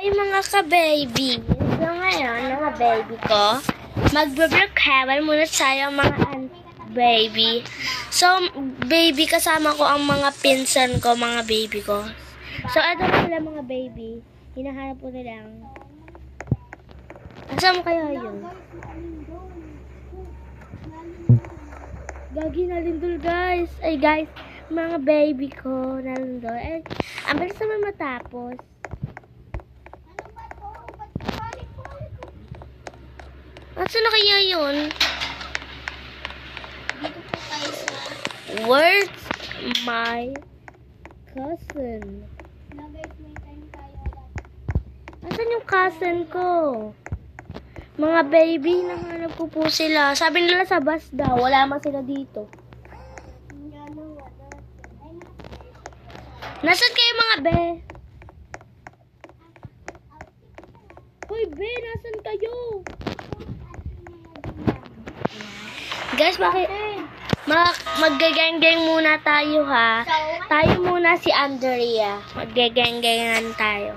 Hi mga ka-baby. So ngayon, mga baby ko, mag-brokehawan muna tayo mga baby. So, baby, kasama ko ang mga pinsan ko, mga baby ko. So, ito na sila mga baby. Hinahanap ko nilang. Asama kaya yun? Gagi na lindol, guys. Ay, guys, mga baby ko na lindol. Eh, ang bilis naman matapos. Asa na kaya yun? Dito po tayo sa Where's my cousin? guys, may time tayo. Asan yung cousin ko? Mga baby, nahanap ko po sila. Sabi nila sa bus daw, wala man sila dito. Nasaan kayo mga be? Hoy be, nasaan kayo? Guys, bakit? Mag-gang-gang muna tayo ha. Tayo muna si Andrea. Mag-gang-gangan tayo.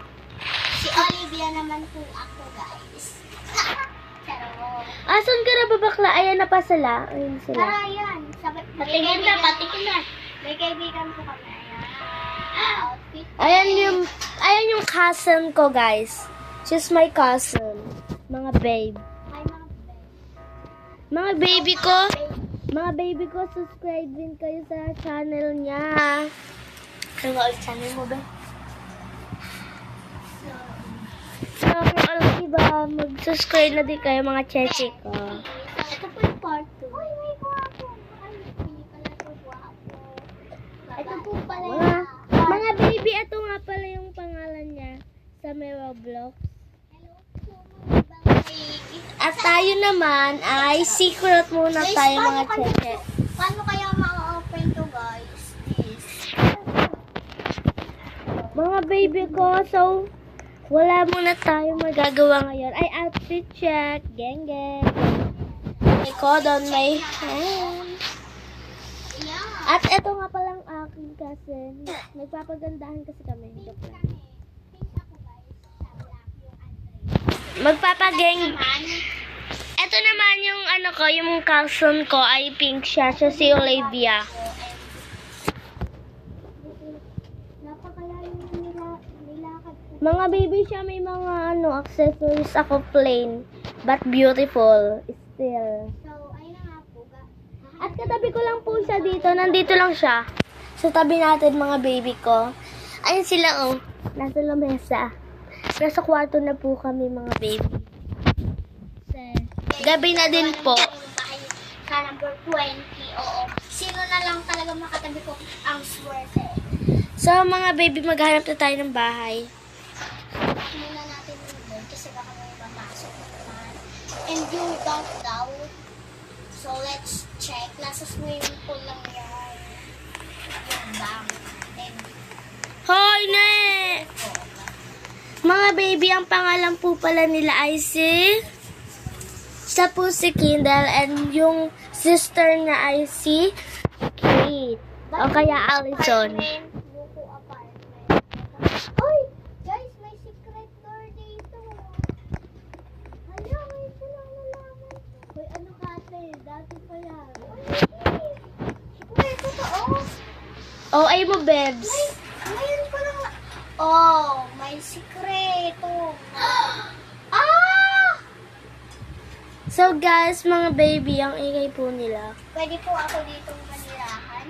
Si Olivia naman po ako, guys. Charo. Asan ka na ba bakla? Ayan na pa sila. Ayun sila. Tara, yan. Patingin na, patingin na. May kaibigan po kami. Outfit. Ayan yung cousin ko, guys. She's my cousin. Mga babe. May mga Mga baby ko, subscribe din kayo sa channel niya. Ano ba ang channel mo ba? So, kung alam diba, mag-subscribe na din kayo mga cheche ko. Ito po yung part 2. Uy, may guwapo. Ay, pili ka na ito guwapo. Ito po pala yung Mga baby, ito nga pala yung pangalan niya sa may Roblox. Hello po, mga baby. At tayo naman ay secret muna Guys, tayo paano mga cheche. Paano kaya ma-open to, guys? This. Mga baby ko, so wala muna tayo magagawa ngayon. Ay, outfit check. Geng, geng. May codon, may hand. Yeah. At eto nga palang aking cousin. Nagpapagandahan kasi kami. Joke lang. Magpapageng. Eto naman yung ano ko, yung cousin ko ay pink siya. Siya si Olivia. Napakalayo nilakad po. Mga baby siya, may mga accessories ako plain. But beautiful. Still. So, ayun na nga po. At katabi ko lang po siya dito. Nandito lang siya. Sa tabi natin, mga baby ko. Ayun sila, oh. Nasa lamesa. Nasa kwarto na po kami, mga baby. Gabi na din po. Sa number 20, oo. Sino na lang talaga makatabi ko ang swerte. So, mga baby, maghanap na tayo ng bahay. Muna natin yung bed kasi baka may papasok naman. And you don't doubt. So, let's check. Nasa swimming pool lang yan. Yung bang. And, Hoy, ne! Mga baby, ang pangalan po pala nila ay siya po si Kindle and yung sister niya ay si Kate. O kaya Allison. Buko apartment. Ay! Guys, may secret door dito. Hala, may silang nalaman. Uy, ano kate? Dati pa yan. Uy, totoo. O, ay mo, Bebs. Ngayon ko lang may sikreto. Ah! So, guys, mga baby, ang ingay po nila. Pwede po ako ditong manirahan?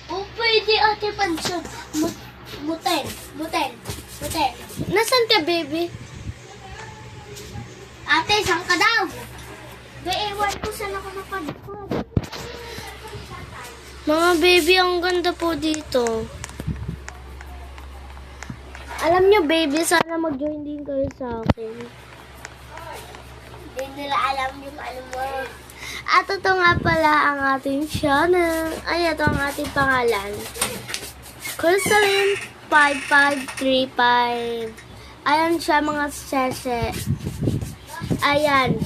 Pwede, ate Pansyon. Buten. Nasaan ka, baby? Ate, saan ka daw? Ewan ko saan ako napadpad. Mga baby, ang ganda po dito. Alam nyo, baby, sana mag-join din kayo sa akin. Hindi nila alam yung ano mo. At ito nga pala ang ating channel. Ay, ito ang ating pangalan. Crystalline 5535. Ayan siya, mga sese. Ayan.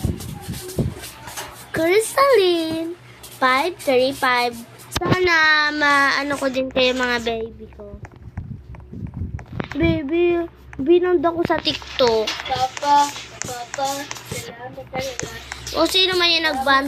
Crystalline 535. Sana maano ko din kayo, mga baby ko. Baby, binunda ko sa TikTok. Papa, salamat talaga. O sino man yung nag-ban